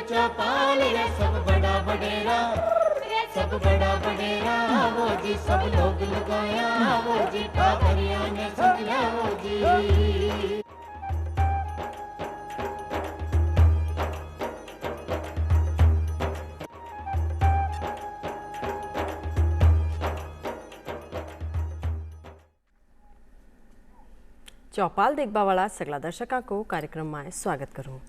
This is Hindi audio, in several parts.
चौपाल रे सब बड़ा बडेरा, सब बड़ा बडेरा वो जी, सब लोग लगाया वो जी, पादरिया ने संगला वो जी। चौपाल देखबावाळा सगळा दर्शकां को कार्यक्रम में स्वागत करूँ।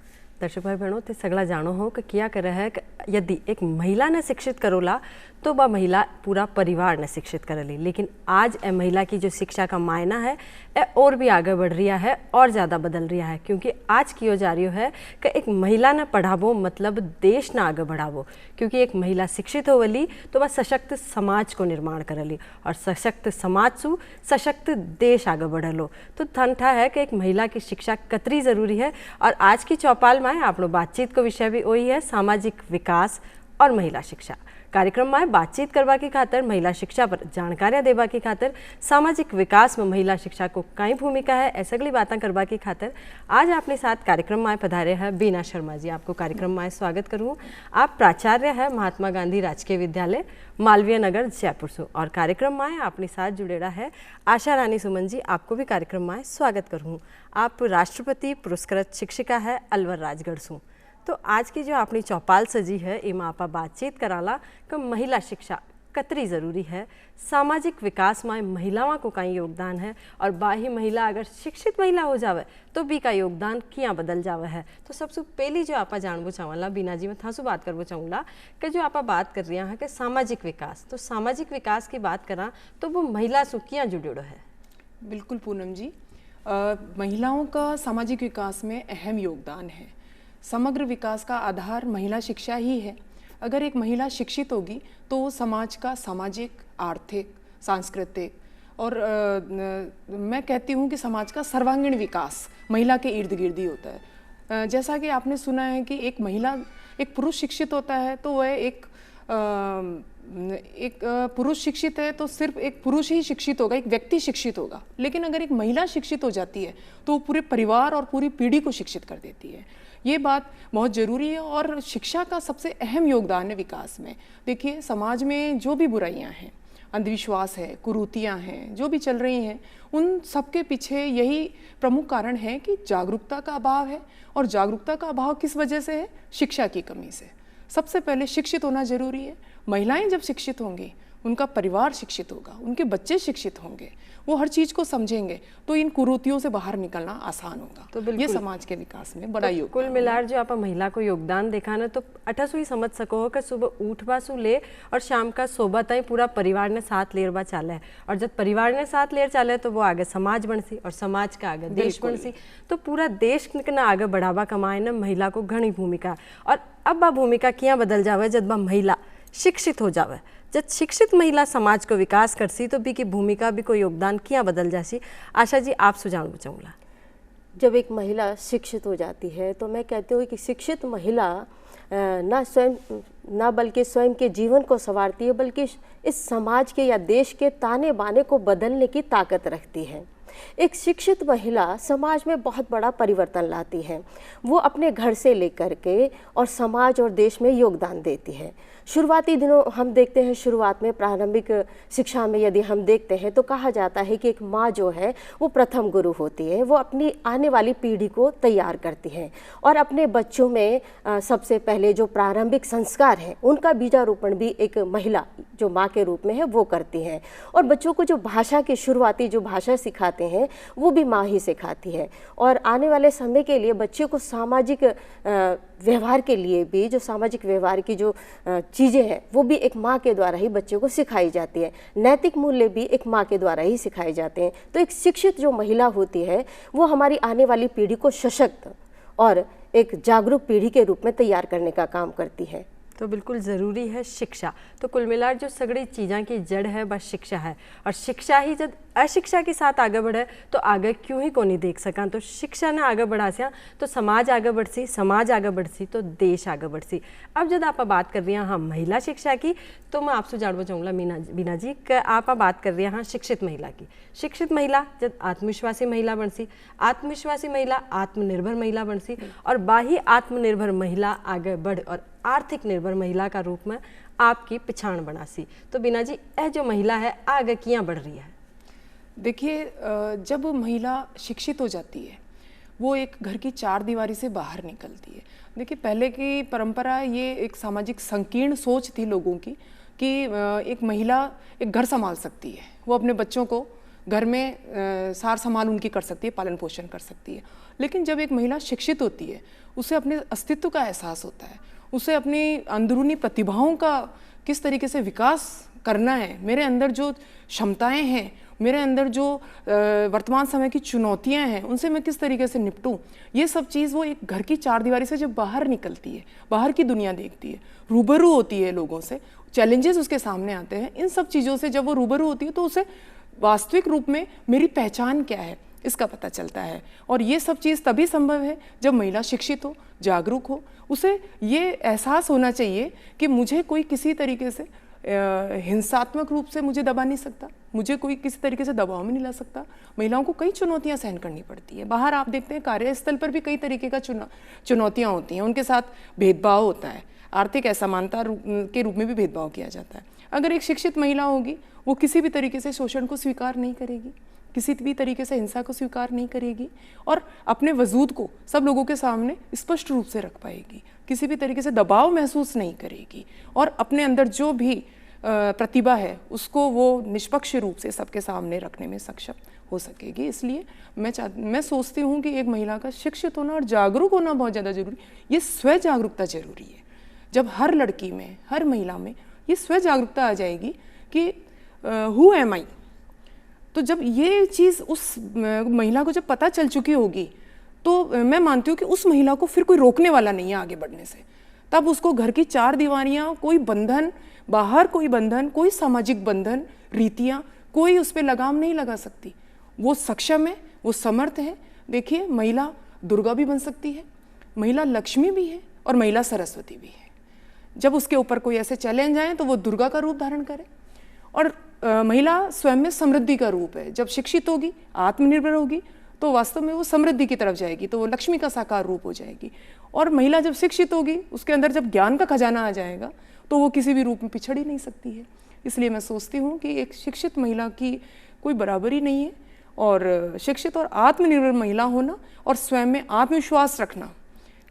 दर्शक भाई बहनों ते सगला जानो हो कि क्या कर रहा है कि यदि एक महिला ने शिक्षित करोला तो वह महिला पूरा परिवार ने शिक्षित करेली, लेकिन आज ए महिला की जो शिक्षा का मायना है ए और भी आगे बढ़ रहा है और ज़्यादा बदल रहा है, क्योंकि आज की जा रही है कि एक महिला ने पढ़ावो मतलब देश ना आगे बढ़ावो, क्योंकि एक महिला शिक्षित होवली तो वह सशक्त समाज को निर्माण करेली और सशक्त समाज सु सशक्त देश आगे बढ़लो। तो ठंठा है कि एक महिला की शिक्षा कतरी ज़रूरी है। और आज की चौपाल में आपनो बातचीत को विषय भी वही है सामाजिक विकास और महिला शिक्षा। कार्यक्रम में बातचीत करवा की खातर महिला शिक्षा पर जानकारियां देवा की खातर सामाजिक विकास में महिला शिक्षा को कई भूमिका है ऐसे अगली बातें करवा की खातर आज अपने साथ कार्यक्रम में पधारे हैं बीना शर्मा जी। आपको कार्यक्रम में स्वागत करूं। आप प्राचार्य है महात्मा गांधी राजकीय विद्यालय मालवीय नगर जयपुर से और कार्यक्रम में अपने साथ जुड़ेड़ा है आशा रानी सुमन जी। आपको भी कार्यक्रम में स्वागत करूँ। आप राष्ट्रपति पुरस्कृत शिक्षिका है अलवर राजगढ़ से। तो आज की जो अपनी चौपाल सजी है इमा आपा बातचीत कराला कि महिला शिक्षा कतरी ज़रूरी है, सामाजिक विकास में महिलाओं को कई योगदान है और बाही महिला अगर शिक्षित महिला हो जावे तो भी का योगदान किया बदल जावे है। तो सबसे पहली जो आपा जानबो चाहला बीना जी मैं थासु बात करबो चाहूँगा कि जो आपा बात कर रही हैं कि सामाजिक विकास, तो सामाजिक विकास की बात करा तो वो महिला सु किया जुड़ो है। बिल्कुल पूनम जी, महिलाओं का सामाजिक विकास में अहम योगदान है। समग्र विकास का आधार महिला शिक्षा ही है। अगर एक महिला शिक्षित होगी तो वो समाज का सामाजिक, आर्थिक, सांस्कृतिक और मैं कहती हूँ कि समाज का सर्वांगीण विकास महिला के इर्द गिर्द ही होता है। जैसा कि आपने सुना है कि एक महिला, एक पुरुष शिक्षित होता है तो वह एक पुरुष शिक्षित है तो सिर्फ एक पुरुष ही शिक्षित होगा, एक व्यक्ति शिक्षित होगा। लेकिन अगर एक महिला शिक्षित हो जाती है तो वो पूरे परिवार और पूरी पीढ़ी को शिक्षित कर देती है। ये बात बहुत ज़रूरी है और शिक्षा का सबसे अहम योगदान है विकास में। देखिए, समाज में जो भी बुराइयां हैं, अंधविश्वास है, कुरीतियाँ हैं, जो भी चल रही हैं, उन सबके पीछे यही प्रमुख कारण है कि जागरूकता का अभाव है। और जागरूकता का अभाव किस वजह से है? शिक्षा की कमी से। सबसे पहले शिक्षित होना जरूरी है। महिलाएं जब शिक्षित होंगी, उनका परिवार शिक्षित होगा, उनके बच्चे शिक्षित होंगे, वो हर चीज़ को समझेंगे तो इन कुरीतियों से बाहर निकलना आसान होगा। तो ये समाज के विकास में बड़ा योगदान। कुल मिलाकर जो आप महिला को योगदान देखा ना तो अठसु ही समझ सको हो कि सुबह उठवा सु ले और शाम का सोबा तय पूरा परिवार ने साथ लेरबा चाले है और जब परिवार ने साथ लेर चाले तो वो आगे समाज बनसी और समाज का आगे देश बनसी। तो पूरा देश ना आगे बढ़ावा कमाए ना महिला को घनी भूमिका। और अब वह भूमिका क्या बदल जावे जब वह महिला शिक्षित हो जावे। जब शिक्षित महिला समाज को विकास करसी तो भी की भूमिका भी कोई योगदान किया बदल जासी। आशा जी आप सुझाव चाहूँगा। जब एक महिला शिक्षित हो जाती है तो मैं कहती हूँ कि शिक्षित महिला ना बल्कि स्वयं के जीवन को संवारती है, बल्कि इस समाज के या देश के ताने बाने को बदलने की ताकत रखती है। एक शिक्षित महिला समाज में बहुत बड़ा परिवर्तन लाती है। वो अपने घर से लेकर के और समाज और देश में योगदान देती है। शुरुआती दिनों हम देखते हैं, शुरुआत में प्रारंभिक शिक्षा में यदि हम देखते हैं तो कहा जाता है कि एक माँ जो है वो प्रथम गुरु होती है। वो अपनी आने वाली पीढ़ी को तैयार करती है और अपने बच्चों में सबसे पहले जो प्रारंभिक संस्कार हैं उनका बीजारोपण भी एक महिला जो माँ के रूप में है वो करती है। और बच्चों को जो भाषा की शुरुआती जो भाषा सिखाते हैं वो भी माँ ही सिखाती है। और आने वाले समय के लिए बच्चे को सामाजिक व्यवहार के लिए भी, जो सामाजिक व्यवहार की जो चीज़ें हैं वो भी एक माँ के द्वारा ही बच्चे को सिखाई जाती है। नैतिक मूल्य भी एक माँ के द्वारा ही सिखाए जाते हैं। तो एक शिक्षित जो महिला होती है वो हमारी आने वाली पीढ़ी को सशक्त और एक जागरूक पीढ़ी के रूप में तैयार करने का काम करती है। तो बिल्कुल ज़रूरी है शिक्षा। तो कुल मिलाकर जो सगड़ी चीज़ों की जड़ है बस शिक्षा है, और शिक्षा ही जब अशिक्षा के साथ आगे बढ़े तो आगे क्यों ही को नहीं देख सका। तो शिक्षा ने आगे बढ़ा सिया तो समाज आगे बढ़सी, समाज आगे बढ़सी तो देश आगे बढ़सी। अब जब आप बात कर रही हैं हाँ महिला शिक्षा की, तो मैं आपसे जानना चाहूँगा बीना जी कि आप बात कर रही हैं हाँ शिक्षित महिला की। शिक्षित महिला जब आत्मविश्वासी महिला बनसी, आत्मविश्वासी महिला आत्मनिर्भर महिला बनसी, और बाही आत्मनिर्भर महिला आगे बढ़ और आर्थिक निर्भर महिला का रूप में आपकी पहचान बनासी। तो बीना जी यह जो महिला है आगे किया बढ़ रही है? देखिए, जब महिला शिक्षित हो जाती है वो एक घर की चार दीवारी से बाहर निकलती है। देखिए, पहले की परंपरा ये एक सामाजिक संकीर्ण सोच थी लोगों की कि एक महिला एक घर संभाल सकती है, वो अपने बच्चों को घर में सार संभाल उनकी कर सकती है, पालन पोषण कर सकती है। लेकिन जब एक महिला शिक्षित होती है उसे अपने अस्तित्व का एहसास होता है, उसे अपनी अंदरूनी प्रतिभाओं का किस तरीके से विकास करना है, मेरे अंदर जो क्षमताएं हैं, मेरे अंदर जो वर्तमान समय की चुनौतियां हैं उनसे मैं किस तरीके से निपटूं, ये सब चीज़ वो एक घर की चार दीवारी से जब बाहर निकलती है, बाहर की दुनिया देखती है, रूबरू होती है लोगों से, चैलेंजेस उसके सामने आते हैं, इन सब चीज़ों से जब वो रूबरू होती है तो उसे वास्तविक रूप में मेरी पहचान क्या है इसका पता चलता है। और ये सब चीज़ तभी संभव है जब महिला शिक्षित हो, जागरूक हो, उसे ये एहसास होना चाहिए कि मुझे कोई किसी तरीके से हिंसात्मक रूप से मुझे दबा नहीं सकता, मुझे कोई किसी तरीके से दबाव में नहीं ला सकता। महिलाओं को कई चुनौतियां सहन करनी पड़ती है, बाहर आप देखते हैं कार्यस्थल पर भी कई तरीके का चुनौतियां होती हैं, उनके साथ भेदभाव होता है, आर्थिक असमानता के रूप में भी भेदभाव किया जाता है। अगर एक शिक्षित महिला होगी वो किसी भी तरीके से शोषण को स्वीकार नहीं करेगी, किसी भी तरीके से हिंसा को स्वीकार नहीं करेगी और अपने वजूद को सब लोगों के सामने स्पष्ट रूप से रख पाएगी, किसी भी तरीके से दबाव महसूस नहीं करेगी और अपने अंदर जो भी प्रतिभा है उसको वो निष्पक्ष रूप से सबके सामने रखने में सक्षम हो सकेगी। इसलिए मैं सोचती हूँ कि एक महिला का शिक्षित होना और जागरूक होना बहुत ज़्यादा जरूरी, ये स्व जागरूकता जरूरी है। जब हर लड़की में, हर महिला में ये स्व जागरूकता आ जाएगी कि हु एम आई, तो जब ये चीज़ उस महिला को जब पता चल चुकी होगी तो मैं मानती हूँ कि उस महिला को फिर कोई रोकने वाला नहीं है आगे बढ़ने से। तब उसको घर की चार दीवारियाँ, कोई बंधन, बाहर कोई बंधन, कोई सामाजिक बंधन, रीतियाँ, कोई उस पर लगाम नहीं लगा सकती। वो सक्षम है, वो समर्थ है। देखिए, महिला दुर्गा भी बन सकती है, महिला लक्ष्मी भी है और महिला सरस्वती भी है। जब उसके ऊपर कोई ऐसे चैलेंज आए तो वो दुर्गा का रूप धारण करे। और महिला स्वयं में समृद्धि का रूप है। जब शिक्षित होगी, आत्मनिर्भर होगी तो वास्तव में वो समृद्धि की तरफ जाएगी, तो वो लक्ष्मी का साकार रूप हो जाएगी। और महिला जब शिक्षित होगी, उसके अंदर जब ज्ञान का खजाना आ जाएगा तो वो किसी भी रूप में पिछड़ ही नहीं सकती है। इसलिए मैं सोचती हूँ कि एक शिक्षित महिला की कोई बराबरी नहीं है, और शिक्षित और आत्मनिर्भर महिला होना और स्वयं में आत्मविश्वास रखना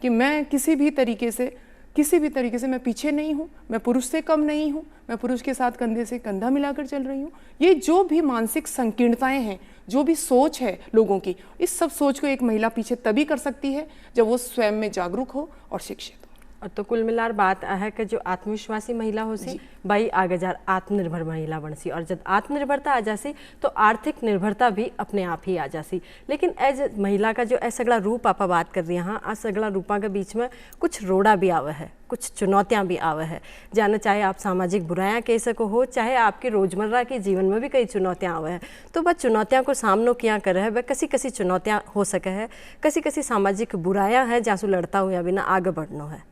कि मैं किसी भी तरीके से मैं पीछे नहीं हूँ, मैं पुरुष से कम नहीं हूँ, मैं पुरुष के साथ कंधे से कंधा मिलाकर चल रही हूँ। ये जो भी मानसिक संकीर्णताएं हैं, जो भी सोच है लोगों की, इस सब सोच को एक महिला पीछे तभी कर सकती है जब वो स्वयं में जागरूक हो और शिक्षित हो। तो कुल मिलाकर बात है कि जो आत्मविश्वासी महिला हो सी भाई आगे जा आत्मनिर्भर महिला बन सी, और जब आत्मनिर्भरता आ जासी तो आर्थिक निर्भरता भी अपने आप ही आ जासी। लेकिन एज महिला का जो सगला रूप आप बात कर रही हैं, हाँ, आज सगला रूपा के बीच में कुछ रोड़ा भी आवे है, कुछ चुनौतियाँ भी आवे है। जाने चाहे आप सामाजिक बुराइयाँ कह सको हो, चाहे आपकी रोजमर्रा के जीवन में भी कई चुनौतियाँ आवे हैं, तो वह चुनौतियाँ को सामना किया करे है, वह कसी चुनौतियाँ हो सके है, कसी सामाजिक बुराइयाँ हैं जहाँ से लड़ता हुआ बिना आगे बढ़ना है।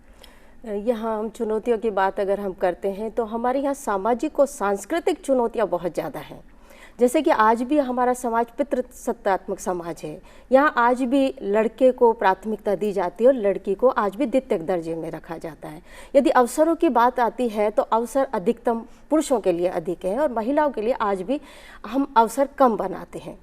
यहाँ हम चुनौतियों की बात अगर हम करते हैं तो हमारे यहाँ सामाजिक और सांस्कृतिक चुनौतियाँ बहुत ज़्यादा हैं। जैसे कि आज भी हमारा समाज पितृसत्तात्मक समाज है, यहाँ आज भी लड़के को प्राथमिकता दी जाती है और लड़की को आज भी द्वितीयक दर्जे में रखा जाता है। यदि अवसरों की बात आती है तो अवसर अधिकतम पुरुषों के लिए अधिक है और महिलाओं के लिए आज भी हम अवसर कम बनाते हैं।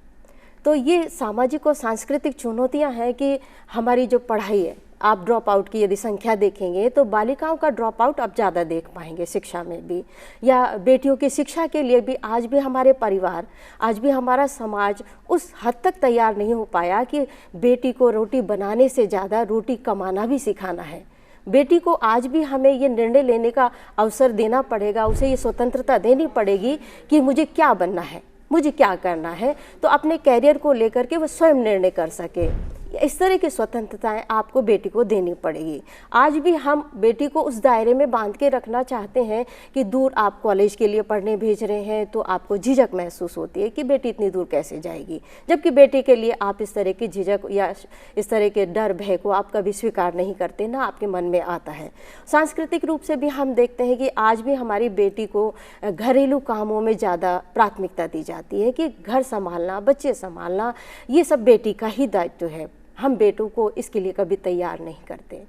तो ये सामाजिक और सांस्कृतिक चुनौतियाँ हैं कि हमारी जो पढ़ाई है, आप ड्रॉप आउट की यदि संख्या देखेंगे तो बालिकाओं का ड्रॉप आउट आप ज़्यादा देख पाएंगे शिक्षा में भी, या बेटियों की शिक्षा के लिए भी आज भी हमारे परिवार, आज भी हमारा समाज उस हद तक तैयार नहीं हो पाया कि बेटी को रोटी बनाने से ज़्यादा रोटी कमाना भी सिखाना है। बेटी को आज भी हमें ये निर्णय लेने का अवसर देना पड़ेगा, उसे ये स्वतंत्रता देनी पड़ेगी कि मुझे क्या बनना है, मुझे क्या करना है, तो अपने कैरियर को लेकर के वो स्वयं निर्णय कर सके। इस तरह की स्वतंत्रताएं आपको बेटी को देनी पड़ेगी। आज भी हम बेटी को उस दायरे में बांध के रखना चाहते हैं कि दूर आप कॉलेज के लिए पढ़ने भेज रहे हैं तो आपको झिझक महसूस होती है कि बेटी इतनी दूर कैसे जाएगी, जबकि बेटी के लिए आप इस तरह की झिझक या इस तरह के डर भय को आप कभी स्वीकार नहीं करते, ना आपके मन में आता है। सांस्कृतिक रूप से भी हम देखते हैं कि आज भी हमारी बेटी को घरेलू कामों में ज़्यादा प्राथमिकता दी जाती है कि घर संभालना, बच्चे संभालना, ये सब बेटी का ही दायित्व है। हम बेटों को इसके लिए कभी तैयार नहीं करते।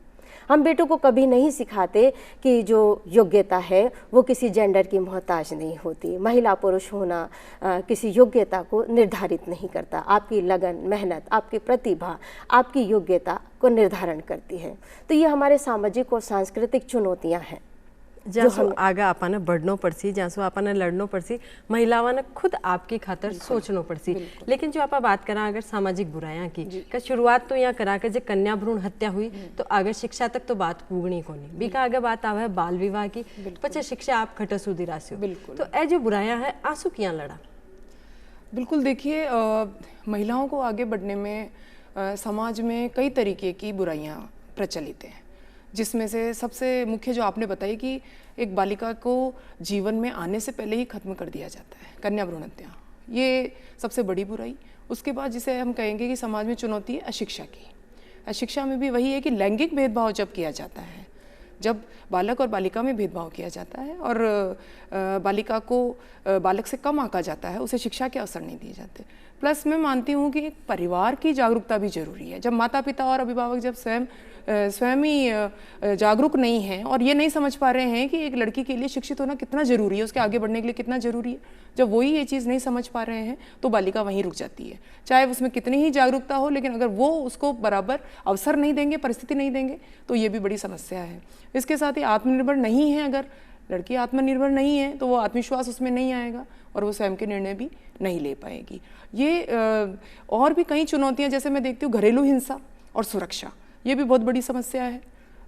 हम बेटों को कभी नहीं सिखाते कि जो योग्यता है वो किसी जेंडर की मोहताज नहीं होती। महिला पुरुष होना किसी योग्यता को निर्धारित नहीं करता। आपकी लगन, मेहनत, आपकी प्रतिभा, आपकी योग्यता को निर्धारण करती है। तो ये हमारे सामाजिक और सांस्कृतिक चुनौतियाँ हैं। जहाँ आगे आपने बढ़नो पड़सी, जहाँ आपने लड़नो पड़सी, महिलाओं ने खुद आपकी खातर सोचनो पड़सी। लेकिन जो आप बात करा अगर सामाजिक बुराइयां की का शुरुआत तो यहाँ करा के जो कन्या भ्रूण हत्या हुई तो आगे शिक्षा तक तो बात पूगनी को नहीं, बीका आगे बात आवे बाल विवाह की, पचे शिक्षा आप खटसू दिरासी हो। तो ए जो बुराइयां है आंसू किया लड़ा। बिल्कुल, देखिए महिलाओं को आगे बढ़ने में समाज में कई तरीके की बुराइयां प्रचलित हैं, जिसमें से सबसे मुख्य जो आपने बताई कि एक बालिका को जीवन में आने से पहले ही खत्म कर दिया जाता है, कन्या भ्रूण हत्या, ये सबसे बड़ी बुराई। उसके बाद जिसे हम कहेंगे कि समाज में चुनौती है अशिक्षा की। अशिक्षा में भी वही है कि लैंगिक भेदभाव जब किया जाता है, जब बालक और बालिका में भेदभाव किया जाता है और बालिका को बालक से कम आंका जाता है, उसे शिक्षा के अवसर नहीं दिए जाते। प्लस मैं मानती हूँ कि एक परिवार की जागरूकता भी जरूरी है। जब माता पिता और अभिभावक जब स्वयं ही जागरूक नहीं हैं और ये नहीं समझ पा रहे हैं कि एक लड़की के लिए शिक्षित होना कितना ज़रूरी है, उसके आगे बढ़ने के लिए कितना ज़रूरी है, जब वही ये चीज़ नहीं समझ पा रहे हैं तो बालिका वहीं रुक जाती है। चाहे उसमें कितनी ही जागरूकता हो, लेकिन अगर वो उसको बराबर अवसर नहीं देंगे, परिस्थिति नहीं देंगे, तो ये भी बड़ी समस्या है। इसके साथ ही आत्मनिर्भर नहीं है, अगर लड़की आत्मनिर्भर नहीं है तो वो आत्मविश्वास उसमें नहीं आएगा और वो स्वयं के निर्णय भी नहीं ले पाएगी। ये और भी कई चुनौतियाँ, जैसे मैं देखती हूँ घरेलू हिंसा और सुरक्षा, ये भी बहुत बड़ी समस्या है।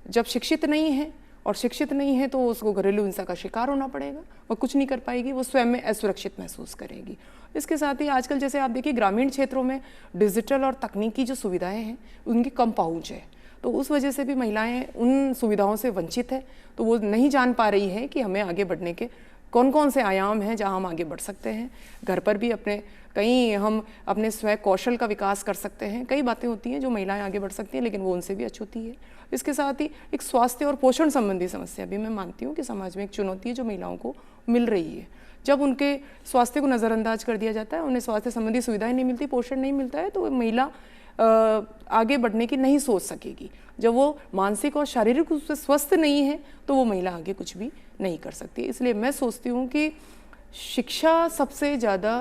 जब शिक्षित नहीं है और शिक्षित नहीं है तो उसको घरेलू हिंसा का शिकार होना पड़ेगा, वो कुछ नहीं कर पाएगी, वो स्वयं में असुरक्षित महसूस करेगी। इसके साथ ही आजकल जैसे आप देखिए ग्रामीण क्षेत्रों में डिजिटल और तकनीकी जो सुविधाएं हैं उनकी कम पहुंच है, तो उस वजह से भी महिलाएं उन सुविधाओं से वंचित है। तो वो नहीं जान पा रही है कि हमें आगे बढ़ने के कौन कौन से आयाम हैं जहां हम आगे बढ़ सकते हैं। घर पर भी हम अपने स्वयं कौशल का विकास कर सकते हैं। कई बातें होती हैं जो महिलाएं आगे बढ़ सकती हैं, लेकिन वो उनसे भी अछूती है। इसके साथ ही एक स्वास्थ्य और पोषण संबंधी समस्या भी मैं मानती हूँ कि समाज में एक चुनौती है जो महिलाओं को मिल रही है। जब उनके स्वास्थ्य को नज़रअंदाज कर दिया जाता है, उन्हें स्वास्थ्य संबंधी सुविधाएं नहीं मिलती, पोषण नहीं मिलता है, तो महिला आगे बढ़ने की नहीं सोच सकेगी। जब वो मानसिक और शारीरिक रूप से स्वस्थ नहीं है तो वो महिला आगे कुछ भी नहीं कर सकती। इसलिए मैं सोचती हूँ कि शिक्षा सबसे ज़्यादा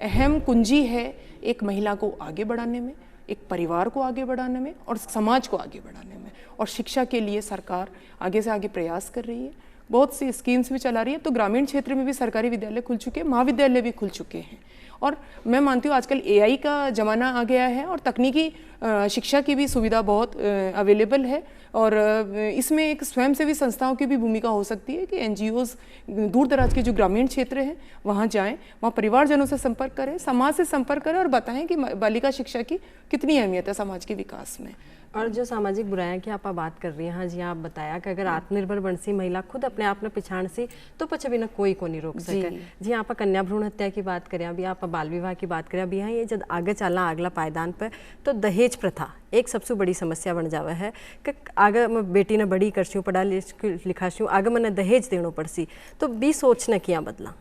अहम कुंजी है एक महिला को आगे बढ़ाने में, एक परिवार को आगे बढ़ाने में और समाज को आगे बढ़ाने में। और शिक्षा के लिए सरकार आगे से आगे प्रयास कर रही है, बहुत सी स्कीम्स भी चला रही है। तो ग्रामीण क्षेत्र में भी सरकारी विद्यालय खुल चुके हैं, महाविद्यालय भी खुल चुके हैं। और मैं मानती हूँ आजकल AI का ज़माना आ गया है और तकनीकी शिक्षा की भी सुविधा बहुत अवेलेबल है। और इसमें एक स्वयंसेवी संस्थाओं की भी भूमिका हो सकती है कि NGOs दूर दराज के जो ग्रामीण क्षेत्र हैं वहाँ जाएं, वहाँ परिवारजनों से संपर्क करें, समाज से संपर्क करें और बताएं कि बालिका शिक्षा की कितनी अहमियत है समाज के विकास में। और जो सामाजिक बुराइयां की आप बात कर रही हैं, हाँ जी, आप बताया कि अगर आत्मनिर्भर बनसी महिला खुद अपने आप में पिछाड़ सी तो पछे बिना कोई को नहीं रोक सके। जी आप कन्या भ्रूण हत्या की बात करें, अभी आप बाल विवाह की बात करें, अभी यहाँ ये जब आगे चलना अगला पायदान पर तो दहेज प्रथा एक सबसे बड़ी समस्या बन जावा है कि आगे मैं बेटी ने बड़ी करसी पढ़ा लिखा सी आगे मैंने दहेज देना पड़सी, तो भी सोचना किया बदला।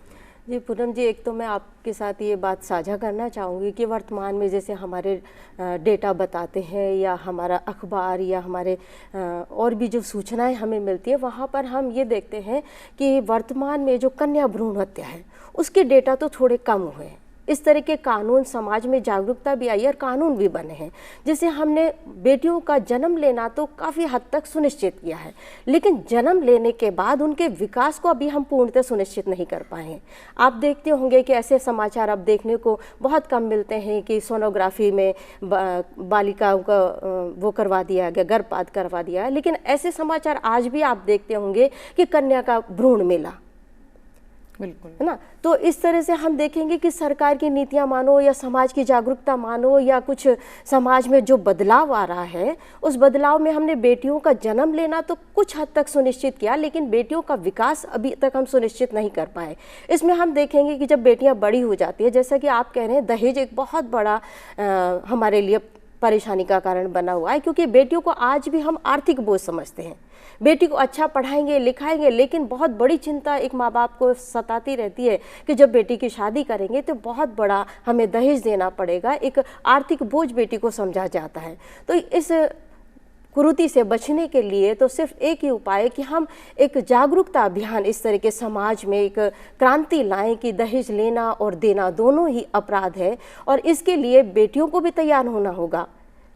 जी पूनम जी, एक तो मैं आपके साथ ये बात साझा करना चाहूँगी कि वर्तमान में जैसे हमारे डेटा बताते हैं या हमारा अखबार या हमारे और भी जो सूचनाएं हमें मिलती है, वहाँ पर हम ये देखते हैं कि वर्तमान में जो कन्या भ्रूण हत्या है उसके डेटा तो थोड़े कम हुए हैं। इस तरह के कानून, समाज में जागरूकता भी आई और कानून भी बने हैं, जिससे हमने बेटियों का जन्म लेना तो काफ़ी हद तक सुनिश्चित किया है, लेकिन जन्म लेने के बाद उनके विकास को अभी हम पूर्णतः सुनिश्चित नहीं कर पाए हैं। आप देखते होंगे कि ऐसे समाचार अब देखने को बहुत कम मिलते हैं कि सोनोग्राफी में बालिकाओं का वो करवा दिया गया, गर्भपात करवा दिया है, लेकिन ऐसे समाचार आज भी आप देखते होंगे कि कन्या का भ्रूण मिला। बिल्कुल। है ना। तो इस तरह से हम देखेंगे कि सरकार की नीतियां मानो या समाज की जागरूकता मानो या कुछ समाज में जो बदलाव आ रहा है, उस बदलाव में हमने बेटियों का जन्म लेना तो कुछ हद तक सुनिश्चित किया, लेकिन बेटियों का विकास अभी तक हम सुनिश्चित नहीं कर पाए। इसमें हम देखेंगे कि जब बेटियां बड़ी हो जाती है, जैसा कि आप कह रहे हैं, दहेज एक बहुत बड़ा हमारे लिए परेशानी का कारण बना हुआ है, क्योंकि बेटियों को आज भी हम आर्थिक बोझ समझते हैं। बेटी को अच्छा पढ़ाएंगे लिखाएंगे, लेकिन बहुत बड़ी चिंता एक माँ बाप को सताती रहती है कि जब बेटी की शादी करेंगे तो बहुत बड़ा हमें दहेज देना पड़ेगा, एक आर्थिक बोझ बेटी को समझा जाता है। तो इस कुरीति से बचने के लिए तो सिर्फ एक ही उपाय है कि हम एक जागरूकता अभियान इस तरह के समाज में एक क्रांति लाएं कि दहेज लेना और देना दोनों ही अपराध है, और इसके लिए बेटियों को भी तैयार होना होगा,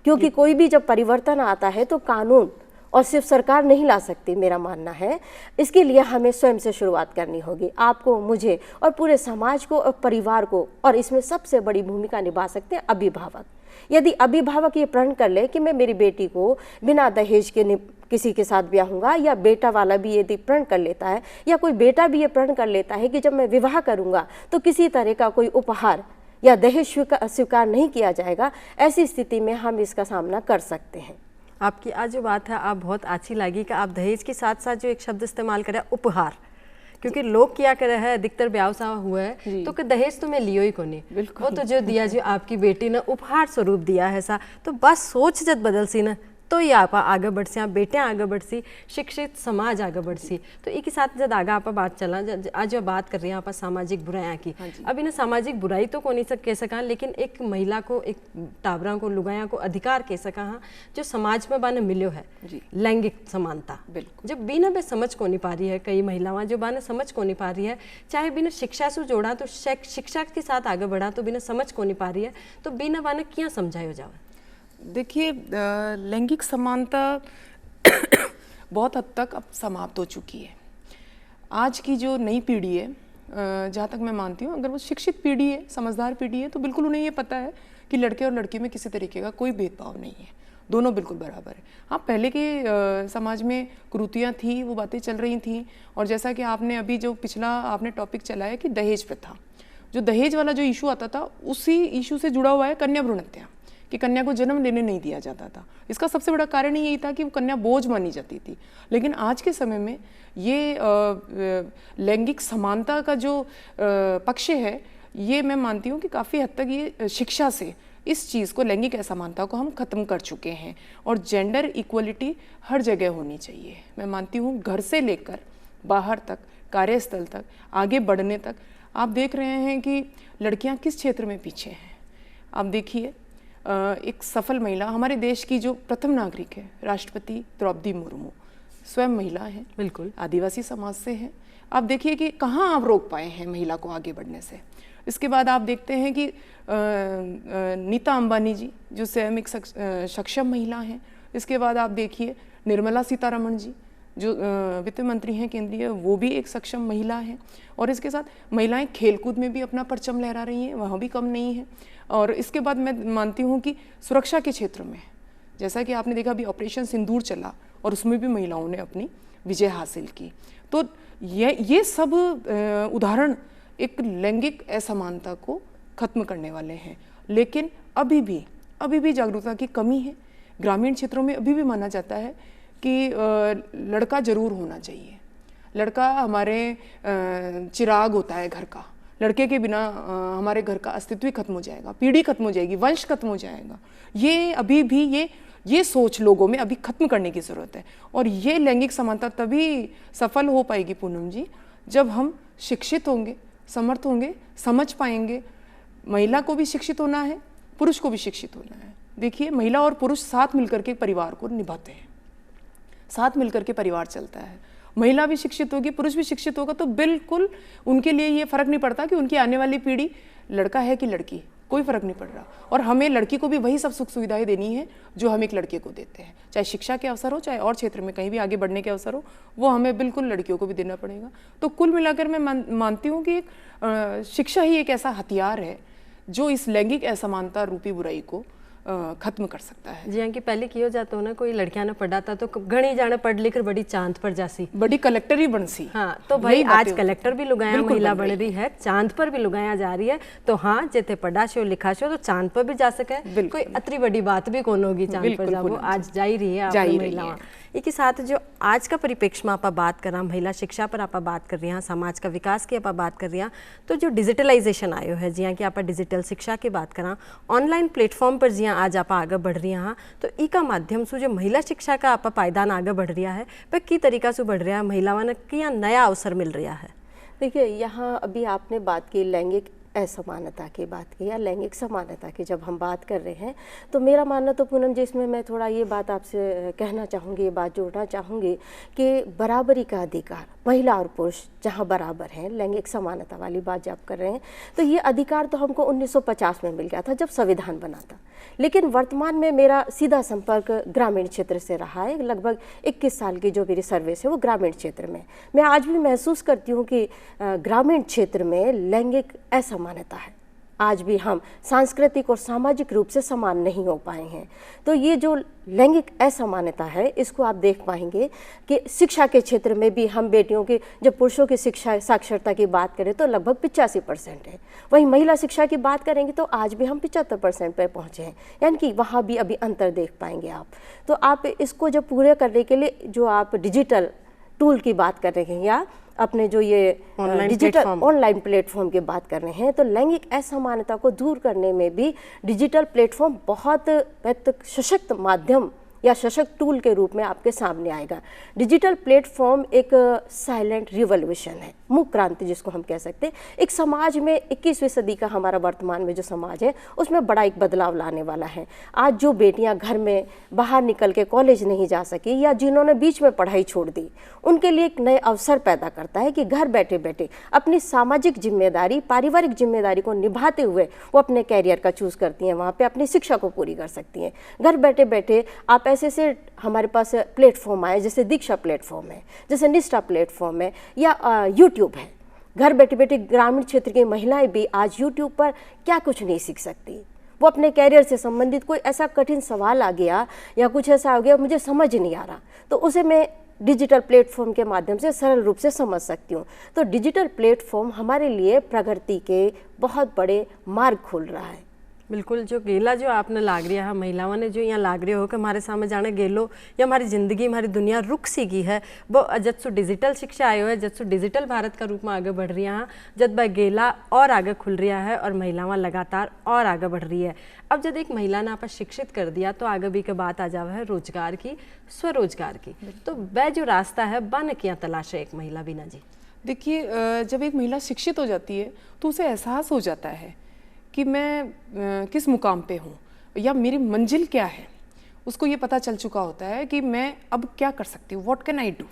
क्योंकि कोई भी जब परिवर्तन आता है तो कानून और सिर्फ सरकार नहीं ला सकती, मेरा मानना है। इसके लिए हमें स्वयं से शुरुआत करनी होगी, आपको, मुझे और पूरे समाज को और परिवार को, और इसमें सबसे बड़ी भूमिका निभा सकते हैं अभिभावक। यदि अभिभावक ये प्रण कर ले कि मैं मेरी बेटी को बिना दहेज के किसी के साथ ब्याहूंगा, या बेटा वाला भी यदि प्रण कर लेता है, या कोई बेटा भी ये प्रण कर लेता है कि जब मैं विवाह करूंगा तो किसी तरह का कोई उपहार या दहेज स्वीकार नहीं किया जाएगा, ऐसी स्थिति में हम इसका सामना कर सकते हैं। आपकी आज जो बात है आप बहुत अच्छी लगी कि आप दहेज के साथ साथ जो एक शब्द इस्तेमाल करें, उपहार, क्योंकि लोग क्या कर रहे हैं, अधिकतर ब्याह सा हुआ है तो कि दहेज तो मैं लियो ही को नहीं, वो तो जो दिया जो आपकी बेटी ने उपहार स्वरूप दिया है सा, तो बस सोच जब बदल सी ना तो ही आप आगे बढ़ सी, आप बेटियाँ आगे बढ़ सी, शिक्षित समाज आगे बढ़ सी। तो एक ही साथ जब आगे आप बात चला, आज जो बात कर रही हैं आप सामाजिक बुराइयाँ की, अभी ना सामाजिक बुराई तो को नहीं कह सका, लेकिन एक महिला को, एक टावरा को, लुगाया को अधिकार कह सका हाँ, जो समाज में बाने मिलो है, लैंगिक समानता, जब बिना बे समझ को नहीं पा रही है, कई महिलाएं जो बाने समझ को नहीं पा रही है, चाहे बिना शिक्षा से जोड़ा तो शिक्षा के साथ आगे बढ़ा तो बिना समझ को नहीं पा रही है, तो बिना बाने क्या समझायो जाए। देखिए, लैंगिक समानता बहुत हद तक अब समाप्त हो चुकी है। आज की जो नई पीढ़ी है, जहाँ तक मैं मानती हूँ, अगर वो शिक्षित पीढ़ी है, समझदार पीढ़ी है, तो बिल्कुल उन्हें ये पता है कि लड़के और लड़की में किसी तरीके का कोई भेदभाव नहीं है, दोनों बिल्कुल बराबर है। हाँ, पहले के समाज में कुरीतियाँ थी, वो बातें चल रही थी, और जैसा कि आपने अभी जो पिछला आपने टॉपिक चलाया कि दहेज प्रथा, जो दहेज वाला जो इशू आता था, उसी इशू से जुड़ा हुआ है कन्या भ्रूण हत्या, कि कन्या को जन्म लेने नहीं दिया जाता था। इसका सबसे बड़ा कारण ही यही था कि वो कन्या बोझ मानी जाती थी। लेकिन आज के समय में ये लैंगिक समानता का जो पक्ष है, ये मैं मानती हूँ कि काफ़ी हद तक ये शिक्षा से इस चीज़ को, लैंगिक असमानता को हम ख़त्म कर चुके हैं, और जेंडर इक्वलिटी हर जगह होनी चाहिए। मैं मानती हूँ घर से लेकर बाहर तक, कार्यस्थल तक, आगे बढ़ने तक। आप देख रहे हैं कि लड़कियाँ किस क्षेत्र में पीछे हैं। आप देखिए, एक सफल महिला, हमारे देश की जो प्रथम नागरिक है, राष्ट्रपति द्रौपदी मुर्मू, स्वयं महिला हैं, बिल्कुल आदिवासी समाज से हैं। आप देखिए कि कहाँ आप रोक पाए हैं महिला को आगे बढ़ने से। इसके बाद आप देखते हैं कि नीता अंबानी जी, जो स्वयं एक सक्षम महिला हैं। इसके बाद आप देखिए निर्मला सीतारमण जी, जो वित्त मंत्री हैं केंद्रीय, वो भी एक सक्षम महिला हैं। और इसके साथ महिलाएं खेलकूद में भी अपना परचम लहरा रही हैं, वहाँ भी कम नहीं है। और इसके बाद मैं मानती हूँ कि सुरक्षा के क्षेत्र में, जैसा कि आपने देखा अभी ऑपरेशन सिंदूर चला, और उसमें भी महिलाओं ने अपनी विजय हासिल की। तो ये सब उदाहरण एक लैंगिक असमानता को खत्म करने वाले हैं। लेकिन अभी भी जागरूकता की कमी है। ग्रामीण क्षेत्रों में अभी भी माना जाता है कि लड़का जरूर होना चाहिए, लड़का हमारे चिराग होता है घर का, लड़के के बिना हमारे घर का अस्तित्व ही खत्म हो जाएगा, पीढ़ी खत्म हो जाएगी, वंश खत्म हो जाएगा। ये अभी भी ये सोच लोगों में अभी खत्म करने की ज़रूरत है। और ये लैंगिक समानता तभी सफल हो पाएगी पूनम जी, जब हम शिक्षित होंगे, समर्थ होंगे, समझ पाएंगे। महिला को भी शिक्षित होना है, पुरुष को भी शिक्षित होना है। देखिए, महिला और पुरुष साथ मिलकर के परिवार को निभाते हैं, साथ मिलकर के परिवार चलता है। महिला भी शिक्षित होगी, पुरुष भी शिक्षित होगा, तो बिल्कुल उनके लिए ये फर्क नहीं पड़ता कि उनकी आने वाली पीढ़ी लड़का है कि लड़की, कोई फर्क नहीं पड़ रहा। और हमें लड़की को भी वही सब सुख सुविधाएं देनी है जो हम एक लड़के को देते हैं, चाहे शिक्षा के अवसर हो, चाहे और क्षेत्र में कहीं भी आगे बढ़ने के अवसर हो, वो हमें बिल्कुल लड़कियों को भी देना पड़ेगा। तो कुल मिलाकर मैं मानती हूँ कि शिक्षा ही एक ऐसा हथियार है जो इस लैंगिक असमानता रूपी बुराई को खत्म कर सकता है। जी हाँ, कि पहले कियो जाता हो ना, कोई लड़कियां ने पढ़ा था तो घणी जाने पढ़ लिख बड़ी चांद पर जासी, बड़ी कलेक्टर ही बनसी। हाँ, तो भाई आज कलेक्टर भी लुगाया महिला बन रही है, चांद पर भी लुगाया जा रही है। तो हाँ, जिथे पढ़ा शो लिखा शो तो चांद पर भी जा सके, कोई अतरी बड़ी बात भी कौन होगी चांद पर जाओ, आज जा ही रही है आप महिला। एक साथ जो आज का परिप्रेक्ष्य में आप बात कर रहा, महिला शिक्षा पर आप बात कर रही हैं, समाज का विकास की आप बात कर रही हैं, तो जो डिजिटलाइजेशन आयो है जी कि आप डिजिटल शिक्षा की बात करा, ऑनलाइन प्लेटफॉर्म पर जी आज आप आगे बढ़ रही हैं, तो इसका माध्यम से जो महिला शिक्षा का आप पायदान आगे बढ़ रहा है वह की तरीका से बढ़ रहा है, महिलाओं ने क्या नया अवसर मिल रहा है? देखिए, यहाँ अभी आपने बात की लैंगिक असमानता की बात की या लैंगिक समानता की जब हम बात कर रहे हैं, तो मेरा मानना तो पूनम जी इसमें मैं थोड़ा ये बात आपसे कहना चाहूँगी, ये बात जोड़ना चाहूँगी कि बराबरी का अधिकार महिला और पुरुष जहाँ बराबर हैं, लैंगिक समानता वाली बात जब कर रहे हैं, तो ये अधिकार तो हमको 1950 में मिल गया था जब संविधान बना था। लेकिन वर्तमान में मेरा सीधा संपर्क ग्रामीण क्षेत्र से रहा है। लगभग 21 साल की जो मेरी सर्विस है वो ग्रामीण क्षेत्र में। मैं आज भी महसूस करती हूँ कि ग्रामीण क्षेत्र में लैंगिक असमानता है। आज भी हम सांस्कृतिक और सामाजिक रूप से समान नहीं हो पाए हैं। तो ये जो लैंगिक असमानता है इसको आप देख पाएंगे कि शिक्षा के क्षेत्र में भी हम बेटियों की, जब पुरुषों की शिक्षा साक्षरता की बात करें तो लगभग 85% है, वहीं महिला शिक्षा की बात करेंगे तो आज भी हम 75% पर पहुँचे हैं, यानी कि वहाँ भी अभी अंतर देख पाएंगे आप। तो आप इसको जब पूरे करने के लिए जो आप डिजिटल टूल की बात कर रहे हैं या अपने जो ये डिजिटल ऑनलाइन प्लेटफॉर्म की बात कर रहे हैं, तो लैंगिक असमानता को दूर करने में भी डिजिटल प्लेटफॉर्म बहुत सशक्त माध्यम या सशक्त टूल के रूप में आपके सामने आएगा। डिजिटल प्लेटफॉर्म एक साइलेंट रिवॉल्यूशन है, मूक क्रांति जिसको हम कह सकते हैं। एक समाज में 21वीं सदी का हमारा वर्तमान में जो समाज है उसमें बड़ा एक बदलाव लाने वाला है। आज जो बेटियां घर में बाहर निकल के कॉलेज नहीं जा सकी या जिन्होंने बीच में पढ़ाई छोड़ दी, उनके लिए एक नए अवसर पैदा करता है कि घर बैठे बैठे अपनी सामाजिक जिम्मेदारी, पारिवारिक जिम्मेदारी को निभाते हुए वो अपने कैरियर का चूज़ करती हैं, वहाँ पर अपनी शिक्षा को पूरी कर सकती हैं। घर बैठे बैठे आप ऐसे से हमारे पास प्लेटफॉर्म आए, जैसे दीक्षा प्लेटफॉर्म है, जैसे निष्ठा प्लेटफॉर्म है या यूट्यूब है। घर बैठे बैठे ग्रामीण क्षेत्र की महिलाएं भी आज यूट्यूब पर क्या कुछ नहीं सीख सकती। वो अपने कैरियर से संबंधित कोई ऐसा कठिन सवाल आ गया या कुछ ऐसा हो गया मुझे समझ नहीं आ रहा, तो उसे मैं डिजिटल प्लेटफॉर्म के माध्यम से सरल रूप से समझ सकती हूँ। तो डिजिटल प्लेटफॉर्म हमारे लिए प्रगति के बहुत बड़े मार्ग खोल रहा है। बिल्कुल, जो गेला जो आपने लाग रहा है, महिलाओं ने जो यहाँ लाग रहे हो कि हमारे सामने जाने गेलो या हमारी ज़िंदगी, हमारी दुनिया रुक सी गई है, वो जब से डिजिटल शिक्षा आयो है, जब से डिजिटल भारत का रूप में आगे बढ़ रही है, जब वह गेला और आगे खुल रहा है और महिलाएं लगातार और आगे बढ़ रही है। अब जब एक महिला ने आप शिक्षित कर दिया तो आगे भी के बात आ जावा है रोजगार की, स्वरोजगार की, तो वह जो रास्ता है बन क्या तलाश है एक महिला बिना जी? देखिए, जब एक महिला शिक्षित हो जाती है तो उसे एहसास हो जाता है कि मैं किस मुकाम पे हूँ या मेरी मंजिल क्या है। उसको ये पता चल चुका होता है कि मैं अब क्या कर सकती हूँ, what can I do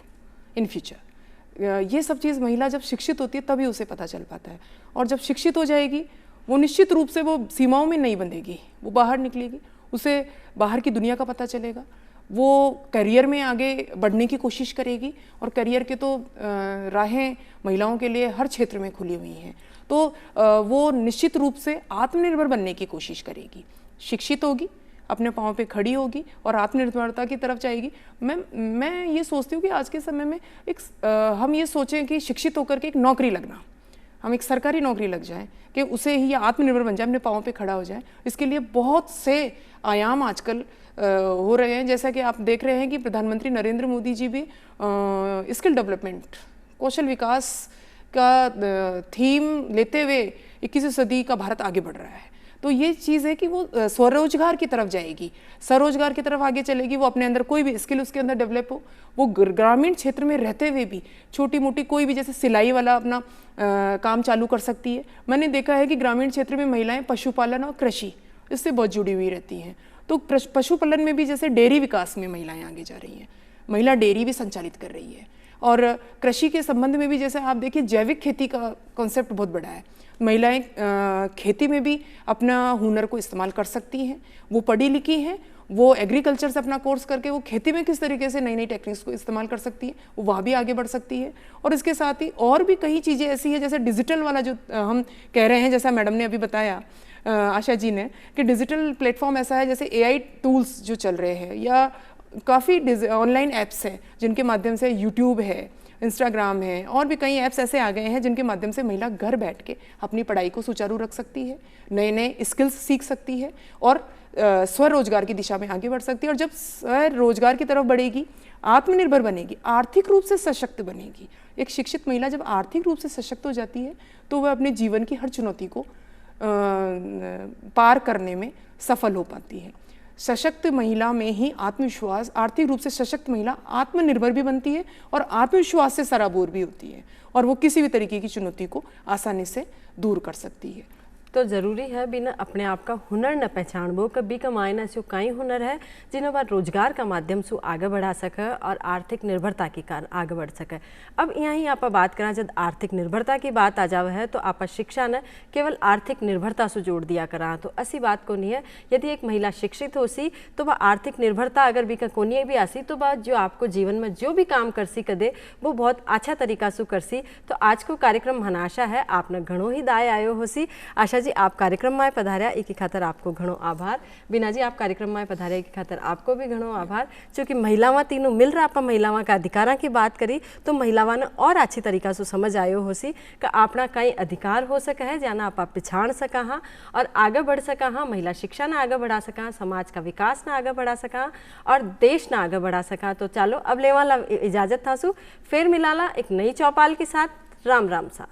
in future. ये सब चीज़ महिला जब शिक्षित होती है तभी उसे पता चल पाता है। और जब शिक्षित हो जाएगी वो निश्चित रूप से वो सीमाओं में नहीं बंधेगी, वो बाहर निकलेगी, उसे बाहर की दुनिया का पता चलेगा, वो करियर में आगे बढ़ने की कोशिश करेगी। और करियर के तो राहें महिलाओं के लिए हर क्षेत्र में खुली हुई हैं, तो वो निश्चित रूप से आत्मनिर्भर बनने की कोशिश करेगी, शिक्षित होगी, अपने पाँव पे खड़ी होगी और आत्मनिर्भरता की तरफ जाएगी। मैं ये सोचती हूँ कि आज के समय में हम ये सोचें कि शिक्षित होकर के एक नौकरी लगना, हम एक सरकारी नौकरी लग जाएं कि उसे ही आत्मनिर्भर बन जाए, अपने पाँव पे खड़ा हो जाए। इसके लिए बहुत से आयाम आजकल हो रहे हैं। जैसा कि आप देख रहे हैं कि प्रधानमंत्री नरेंद्र मोदी जी भी स्किल डेवलपमेंट, कौशल विकास का थीम लेते हुए 21वीं सदी का भारत आगे बढ़ रहा है। तो ये चीज़ है कि वो स्वरोजगार की तरफ जाएगी, स्वरोजगार की तरफ आगे चलेगी। वो अपने अंदर कोई भी स्किल उसके अंदर डेवलप हो, वो ग्रामीण क्षेत्र में रहते हुए भी छोटी मोटी कोई भी, जैसे सिलाई वाला अपना काम चालू कर सकती है। मैंने देखा है कि ग्रामीण क्षेत्र में महिलाएं पशुपालन और कृषि इससे बहुत जुड़ी हुई रहती हैं। तो पशुपालन में भी जैसे डेयरी विकास में महिलाएं आगे जा रही हैं, महिला डेयरी भी संचालित कर रही है। और कृषि के संबंध में भी जैसे आप देखिए जैविक खेती का कॉन्सेप्ट बहुत बड़ा है। महिलाएं खेती में भी अपना हुनर को इस्तेमाल कर सकती हैं, वो पढ़ी लिखी हैं, वो एग्रीकल्चर से अपना कोर्स करके वो खेती में किस तरीके से नई नई टेक्निक्स को इस्तेमाल कर सकती है, वो वहाँ भी आगे बढ़ सकती है। और इसके साथ ही और भी कई चीज़ें ऐसी हैं, जैसे डिजिटल वाला जो हम कह रहे हैं, जैसा मैडम ने अभी बताया आशा जी ने कि डिजिटल प्लेटफॉर्म ऐसा है जैसे एआई टूल्स जो चल रहे हैं या काफ़ी ऑनलाइन ऐप्स हैं जिनके माध्यम से यूट्यूब है, इंस्टाग्राम है और भी कई ऐप्स ऐसे आ गए हैं जिनके माध्यम से महिला घर बैठ के अपनी पढ़ाई को सुचारू रख सकती है, नए नए स्किल्स सीख सकती है और स्वरोजगार की दिशा में आगे बढ़ सकती है। और जब स्वरोजगार की तरफ बढ़ेगी, आत्मनिर्भर बनेगी, आर्थिक रूप से सशक्त बनेगी। एक शिक्षित महिला जब आर्थिक रूप से सशक्त हो जाती है तो वह अपने जीवन की हर चुनौती को पार करने में सफल हो पाती है। सशक्त महिला में ही आत्मविश्वास, आर्थिक रूप से सशक्त महिला आत्मनिर्भर भी बनती है और आत्मविश्वास से सराबोर भी होती है और वो किसी भी तरीके की चुनौती को आसानी से दूर कर सकती है। तो ज़रूरी है बिना अपने आप का हुनर न पहचानबो कभी कमाए न सो कई हुनर है जिन्हें वह रोजगार का माध्यम से आगे बढ़ा सके और आर्थिक निर्भरता के कारण आगे बढ़ सके। अब यहीं आप बात करें जब आर्थिक निर्भरता की बात आ जावे है तो आप शिक्षा ने केवल आर्थिक निर्भरता से जोड़ दिया करा तो ऐसी बात को नहीं है। यदि एक महिला शिक्षित हो सी तो वह आर्थिक निर्भरता अगर भी कोनिए भी आसी तो वह जो आपको जीवन में जो भी काम कर सी कदे वो बहुत अच्छा तरीका से कर सी। तो आज को कार्यक्रम मन आशा है आपने घणो ही दाय आयो हो सी। आशा जी आप कार्यक्रम में पधार्या एक खातर आपको घणो आभार। बीना जी आप कार्यक्रम में पधार्या एक खातर आपको भी घणो आभार। क्योंकि महिलावां तीनों मिल रहा आप महिलावां का अधिकारा की बात करी तो महिलावां ने और अच्छी तरीका से समझ आयो हो सी कि अपना कई अधिकार हो सके है जाना आप पिछाड़ सका हाँ और आगे बढ़ सका हाँ। महिला शिक्षा ना आगे बढ़ा सका, समाज का विकास ना आगे बढ़ा सका और देश ना आगे बढ़ा सका। तो चलो अब लेवाला इजाजत थासू, फिर मिलाला एक नई चौपाल के साथ। राम राम सा।